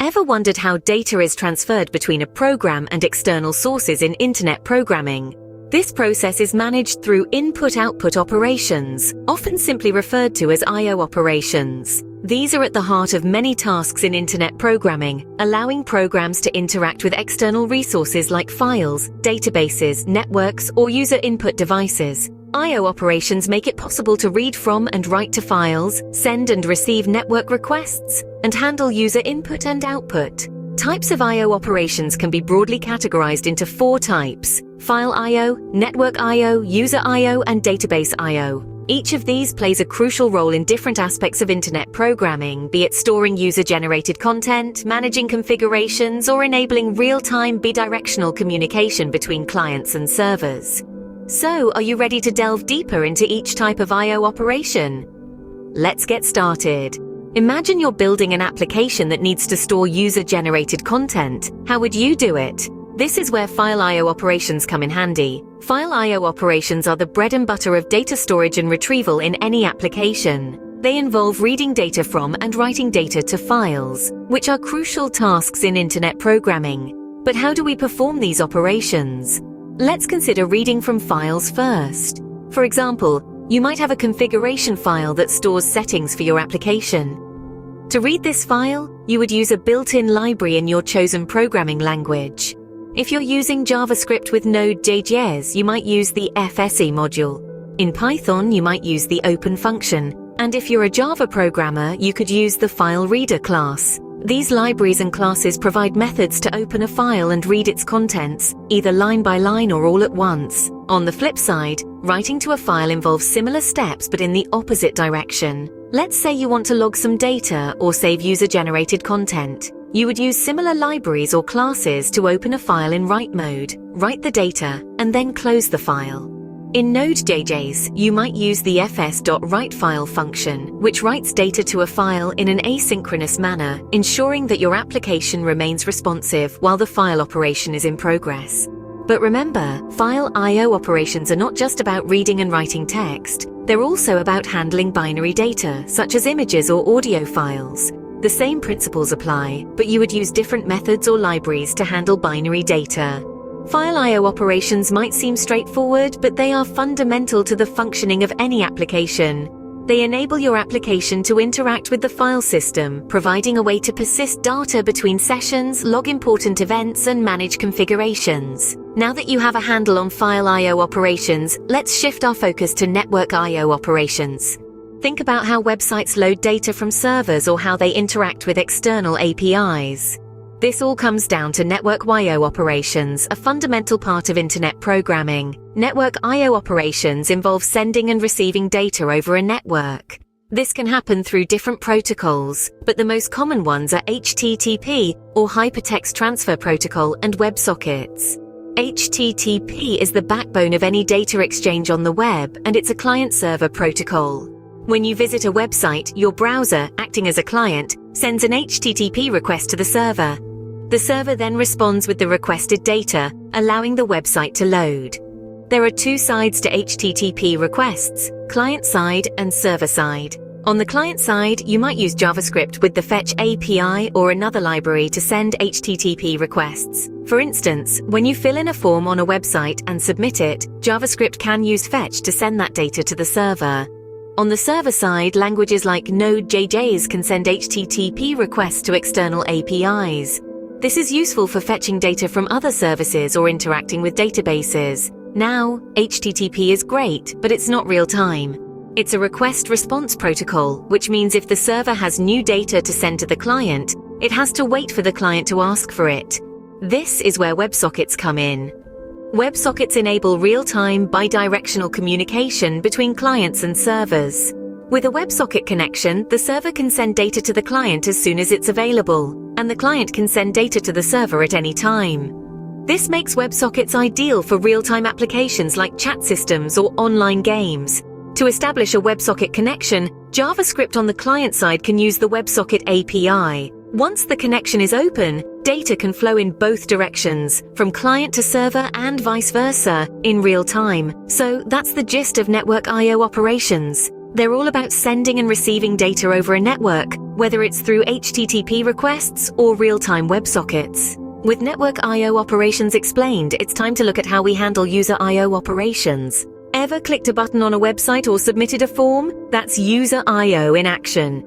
Ever wondered how data is transferred between a program and external sources in internet programming? This process is managed through input-output operations, often simply referred to as I/O operations. These are at the heart of many tasks in internet programming, allowing programs to interact with external resources like files, databases, networks, or user input devices. I/O operations make it possible to read from and write to files, send and receive network requests, and handle user input and output. Types of I/O operations can be broadly categorized into 4 types: file I/O, network I/O, user I/O, and database I/O. Each of these plays a crucial role in different aspects of internet programming, be it storing user-generated content, managing configurations, or enabling real-time bidirectional communication between clients and servers. So, are you ready to delve deeper into each type of I/O operation? Let's get started. Imagine you're building an application that needs to store user-generated content. How would you do it? This is where file I/O operations come in handy. File I/O operations are the bread and butter of data storage and retrieval in any application. They involve reading data from and writing data to files, which are crucial tasks in internet programming. But how do we perform these operations? Let's consider reading from files first. For example, you might have a configuration file that stores settings for your application. To read this file, you would use a built-in library in your chosen programming language. If you're using JavaScript with Node.js, you might use the FSE module. In Python, you might use the open function. And if you're a Java programmer, you could use the file reader class. These libraries and classes provide methods to open a file and read its contents, either line by line or all at once. On the flip side, writing to a file involves similar steps but in the opposite direction. Let's say you want to log some data or save user-generated content. You would use similar libraries or classes to open a file in write mode, write the data, and then close the file. In Node.js, you might use the fs.writeFile function, which writes data to a file in an asynchronous manner, ensuring that your application remains responsive while the file operation is in progress. But remember, file I/O operations are not just about reading and writing text. They're also about handling binary data, such as images or audio files. The same principles apply, but you would use different methods or libraries to handle binary data. File I/O operations might seem straightforward, but they are fundamental to the functioning of any application. They enable your application to interact with the file system, providing a way to persist data between sessions, log important events, and manage configurations. Now that you have a handle on file I/O operations, let's shift our focus to network I/O operations. Think about how websites load data from servers or how they interact with external APIs. This all comes down to network I/O operations, a fundamental part of internet programming. Network I/O operations involve sending and receiving data over a network. This can happen through different protocols, but the most common ones are HTTP, or Hypertext Transfer Protocol, and WebSockets. HTTP is the backbone of any data exchange on the web, and it's a client-server protocol. When you visit a website, your browser, acting as a client, sends an HTTP request to the server. The server then responds with the requested data, allowing the website to load. There are 2 sides to HTTP requests: client-side and server-side. On the client side, you might use JavaScript with the Fetch API or another library to send HTTP requests. For instance, when you fill in a form on a website and submit it, JavaScript can use Fetch to send that data to the server. On the server side, languages like Node.js can send HTTP requests to external APIs. This is useful for fetching data from other services or interacting with databases. Now, HTTP is great, but it's not real-time. It's a request-response protocol, which means if the server has new data to send to the client, it has to wait for the client to ask for it. This is where WebSockets come in. WebSockets enable real-time, bidirectional communication between clients and servers. With a WebSocket connection, the server can send data to the client as soon as it's available, and the client can send data to the server at any time. This makes WebSockets ideal for real-time applications like chat systems or online games. To establish a WebSocket connection, JavaScript on the client side can use the WebSocket API. Once the connection is open, data can flow in both directions, from client to server and vice versa, in real time. So that's the gist of network I/O operations. They're all about sending and receiving data over a network, whether it's through HTTP requests or real-time WebSockets. With Network I/O operations explained, it's time to look at how we handle user I/O operations. Ever clicked a button on a website or submitted a form? That's user I/O in action.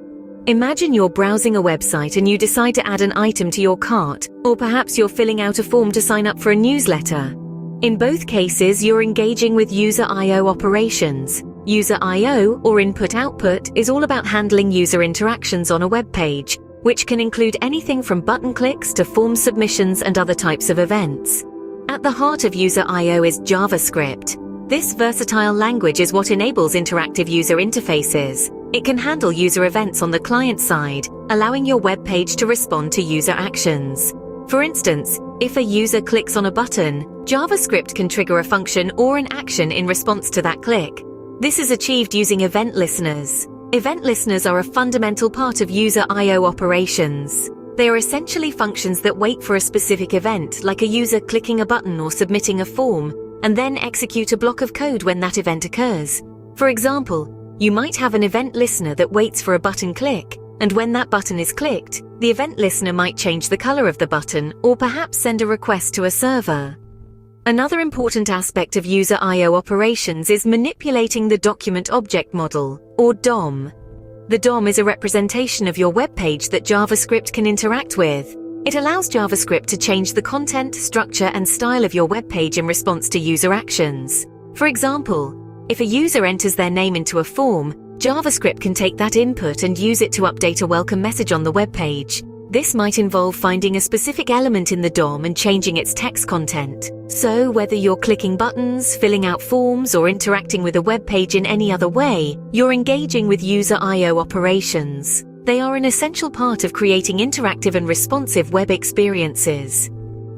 Imagine you're browsing a website and you decide to add an item to your cart, or perhaps you're filling out a form to sign up for a newsletter. In both cases, you're engaging with user I/O operations. User I/O, or input-output, is all about handling user interactions on a web page, which can include anything from button clicks to form submissions and other types of events. At the heart of user I/O is JavaScript. This versatile language is what enables interactive user interfaces. It can handle user events on the client side, allowing your web page to respond to user actions. For instance, if a user clicks on a button, JavaScript can trigger a function or an action in response to that click. This is achieved using event listeners. Event listeners are a fundamental part of user I/O operations. They are essentially functions that wait for a specific event, like a user clicking a button or submitting a form, and then execute a block of code when that event occurs. For example, you might have an event listener that waits for a button click, and when that button is clicked, the event listener might change the color of the button or perhaps send a request to a server. Another important aspect of user I/O operations is manipulating the document object model, or DOM. The DOM is a representation of your web page that JavaScript can interact with. It allows JavaScript to change the content, structure, and style of your web page in response to user actions. For example, if a user enters their name into a form, JavaScript can take that input and use it to update a welcome message on the web page. This might involve finding a specific element in the DOM and changing its text content. So, whether you're clicking buttons, filling out forms, or interacting with a web page in any other way, you're engaging with user I/O operations. They are an essential part of creating interactive and responsive web experiences.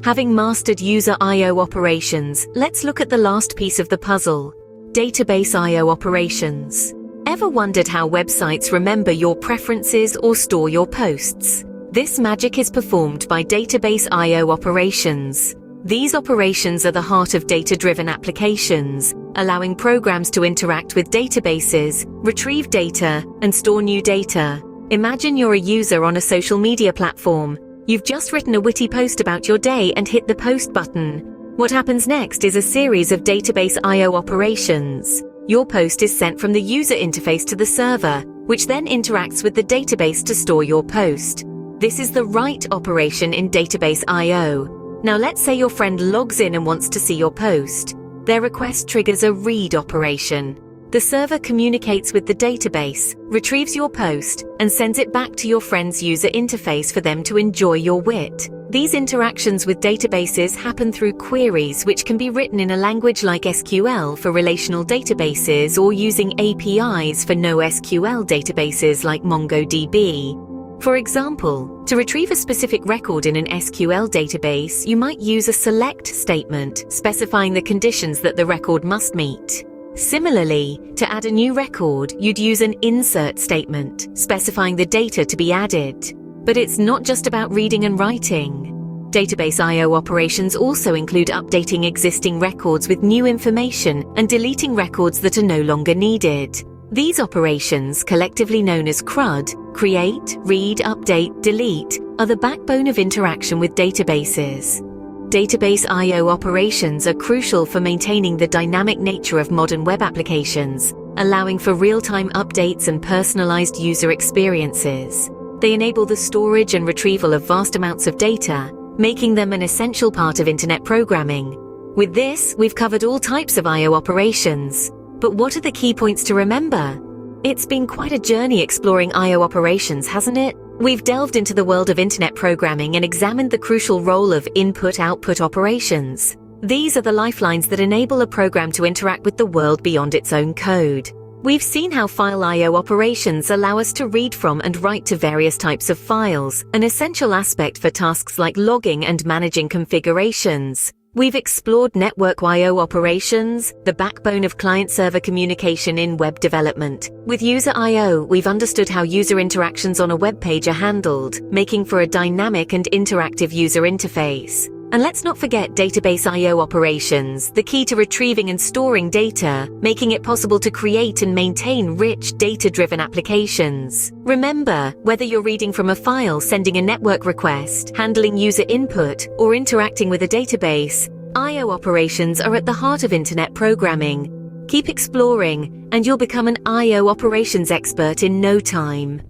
Having mastered user I/O operations, let's look at the last piece of the puzzle: database I/O operations. Ever wondered how websites remember your preferences or store your posts? This magic is performed by database I/O operations. These operations are the heart of data-driven applications, allowing programs to interact with databases, retrieve data, and store new data. Imagine you're a user on a social media platform. You've just written a witty post about your day and hit the post button. What happens next is a series of database I/O operations. Your post is sent from the user interface to the server, which then interacts with the database to store your post. This is the write operation in database I/O. Now let's say your friend logs in and wants to see your post. Their request triggers a read operation. The server communicates with the database, retrieves your post, and sends it back to your friend's user interface for them to enjoy your wit. These interactions with databases happen through queries, which can be written in a language like SQL for relational databases or using APIs for NoSQL databases like MongoDB. For example, to retrieve a specific record in an SQL database, you might use a select statement specifying the conditions that the record must meet. Similarly, to add a new record, you'd use an insert statement specifying the data to be added. But it's not just about reading and writing. Database I/O operations also include updating existing records with new information and deleting records that are no longer needed. These operations, collectively known as CRUD, create, read, update, delete, are the backbone of interaction with databases. Database I/O operations are crucial for maintaining the dynamic nature of modern web applications, allowing for real-time updates and personalized user experiences. They enable the storage and retrieval of vast amounts of data, making them an essential part of internet programming. With this, we've covered all types of I/O operations. But what are the key points to remember? It's been quite a journey exploring I/O operations, hasn't it? We've delved into the world of internet programming and examined the crucial role of input-output operations. These are the lifelines that enable a program to interact with the world beyond its own code. We've seen how file I/O operations allow us to read from and write to various types of files, an essential aspect for tasks like logging and managing configurations. We've explored network I/O operations, the backbone of client-server communication in web development. With user I/O, we've understood how user interactions on a web page are handled, making for a dynamic and interactive user interface. And let's not forget database I/O operations, the key to retrieving and storing data, making it possible to create and maintain rich, data-driven applications. Remember, whether you're reading from a file, sending a network request, handling user input, or interacting with a database, I/O operations are at the heart of Internet programming. Keep exploring, and you'll become an I/O operations expert in no time.